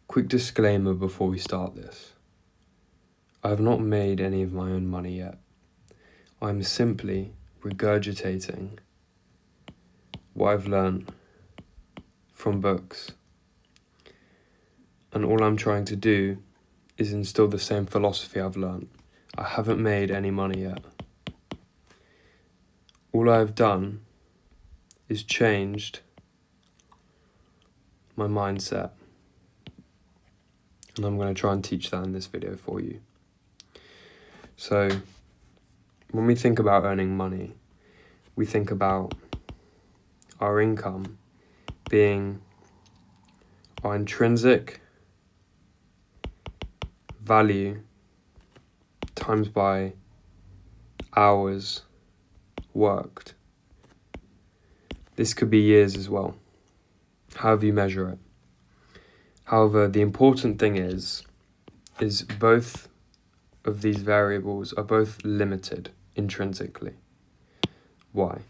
Quick disclaimer before we start this. I have not made any of my own money yet. I'm simply regurgitating what I've learned from books. And all I'm trying to do is instill the same philosophy I've learned. I haven't made any money yet. All I've done is changed my mindset. And I'm going to try and teach that in this video for you. So, when we think about earning money, we think about our income being our intrinsic value times by hours worked. This could be years as well, however you measure it. However, the important thing is both of these variables are both limited intrinsically. Why?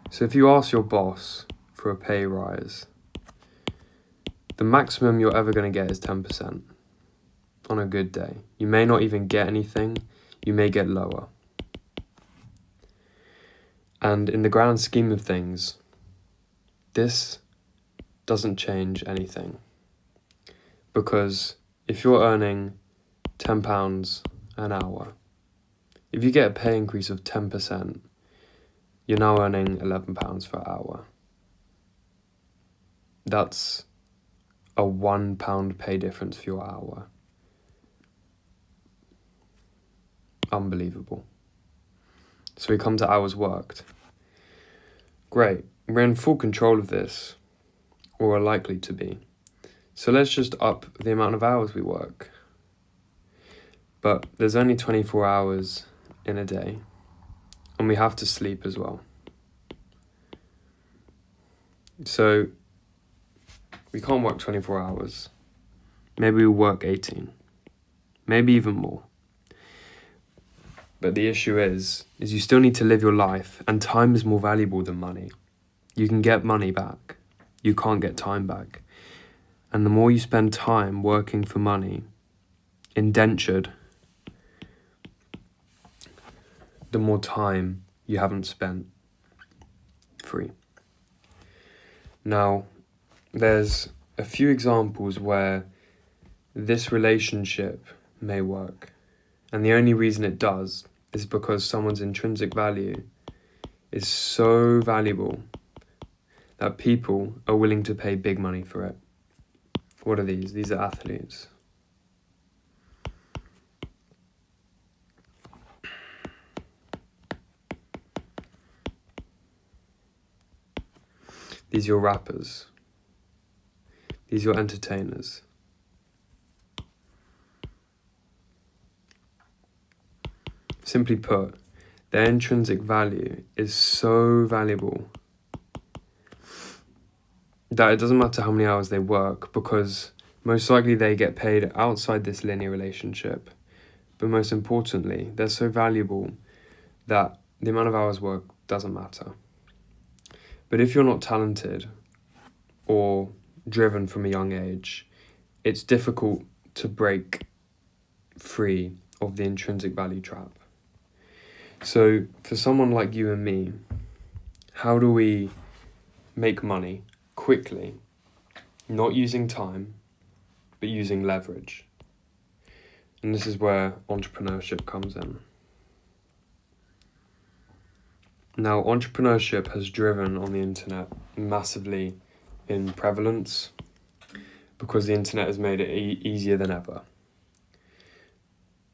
So if you ask your boss for a pay rise, the maximum you're ever going to get is 10% on a good day. You may not even get anything, you may get lower. And in the grand scheme of things, this doesn't change anything. Because if you're earning £10 an hour, if you get a pay increase of 10%, you're now earning £11 per hour. That's a £1 pay difference for your hour. Unbelievable. So we come to hours worked. Great, we're in full control of this, or are likely to be. So let's just up the amount of hours we work. But there's only 24 hours in a day, and we have to sleep as well. So we can't work 24 hours. Maybe we'll work 18, maybe even more. But the issue is you still need to live your life, and time is more valuable than money. You can get money back. You can't get time back. And the more you spend time working for money, indentured, the more time you haven't spent free. Now, there's a few examples where this relationship may work. And the only reason it does is because someone's intrinsic value is so valuable that people are willing to pay big money for it. What are these? These are athletes. These are your rappers. These are your entertainers. Simply put, their intrinsic value is so valuable that it doesn't matter how many hours they work, because most likely they get paid outside this linear relationship. But most importantly, they're so valuable that the amount of hours worked doesn't matter. But if you're not talented or driven from a young age, it's difficult to break free of the intrinsic value trap. So for someone like you and me, how do we make money quickly, not using time, but using leverage? And this is where entrepreneurship comes in. Now, entrepreneurship has driven on the internet massively in prevalence because the internet has made it easier than ever.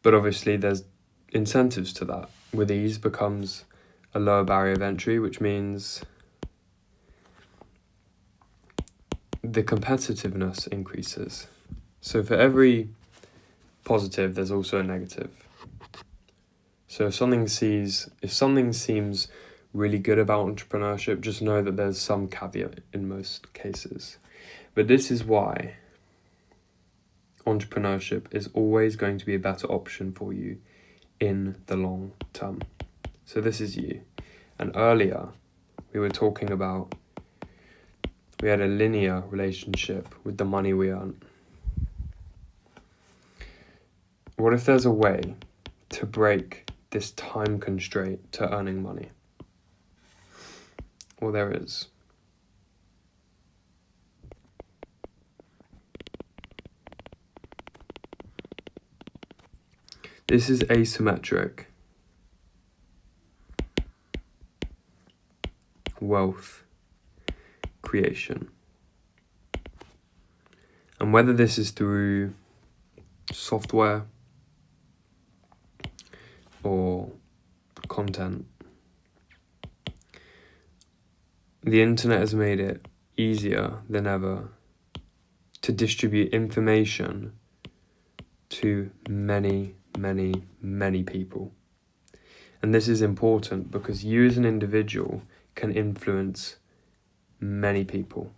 But obviously there's incentives to that. With ease becomes a lower barrier of entry, which means the competitiveness increases. So for every positive, there's also a negative. So if something seems really good about entrepreneurship, just know that there's some caveat in most cases. But this is why entrepreneurship is always going to be a better option for you in the long term. So this is you. And earlier, we were talking about we had a linear relationship with the money we earn. What if there's a way to break this time constraint to earning money? Well, there is. This is asymmetric wealth creation. And whether this is through software or content, the internet has made it easier than ever to distribute information to many, many, many people. And this is important because you as an individual can influence many people.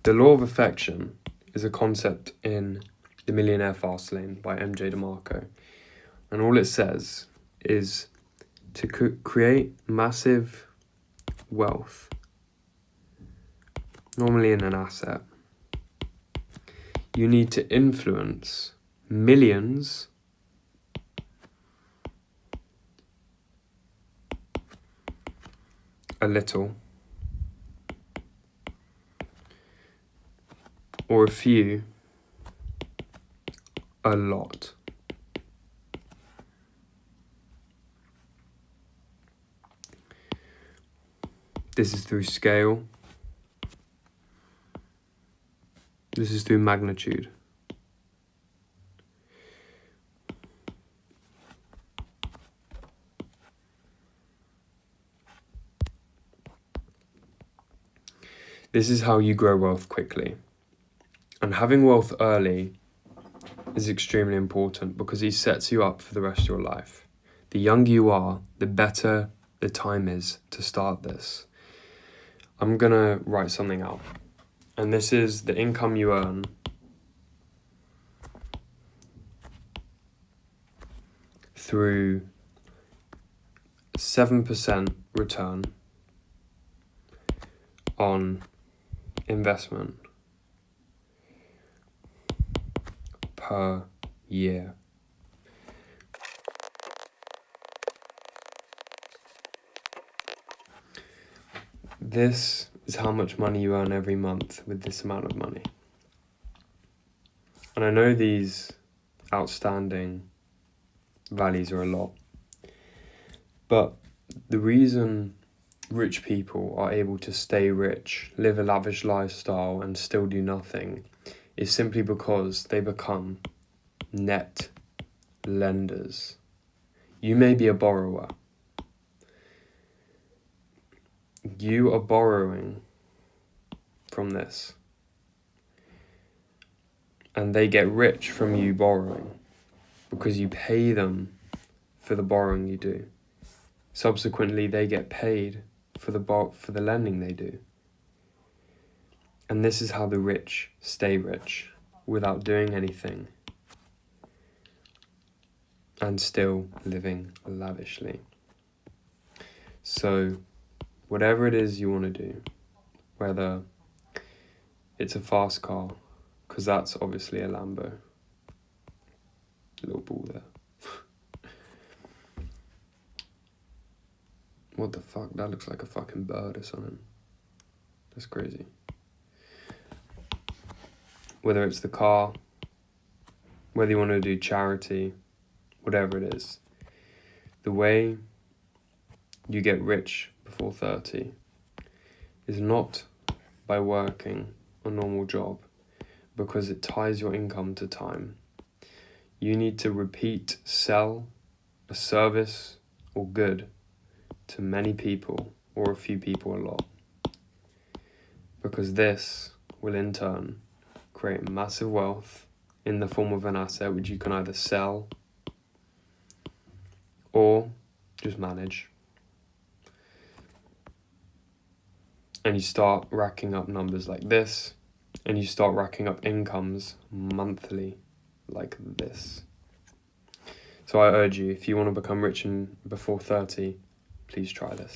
The law of affection is a concept in the Millionaire Fastlane by Demarco. And all it says is to create massive wealth, normally in an asset, you need to influence millions a little, or a few a lot. This is through scale. This is through magnitude. This is how you grow wealth quickly. And having wealth early is extremely important because it sets you up for the rest of your life. The younger you are, the better the time is to start this. I'm gonna write something out. And this is the income you earn through 7% return on investment per year. This is how much money you earn every month with this amount of money. And I know these outstanding values are a lot, but the reason rich people are able to stay rich, live a lavish lifestyle, and still do nothing is simply because they become net lenders. You may be a borrower. You are borrowing from this. And they get rich from you borrowing because you pay them for the borrowing you do. Subsequently, they get paid for the lending they do. And this is how the rich stay rich without doing anything and still living lavishly. So, whatever it is you want to do, whether it's a fast car, because that's obviously a Lambo. Little ball there. What the fuck? That looks like a fucking bird or something. That's crazy. Whether it's the car, whether you want to do charity, whatever it is, the way you get rich before 30 is not by working a normal job, because it ties your income to time. You need to sell a service or good to many people or a few people a lot, because this will in turn create massive wealth in the form of an asset which you can either sell or just manage. And you start racking up numbers like this, and you start racking up incomes monthly like this. So I urge you, if you want to become rich before 30, please try this.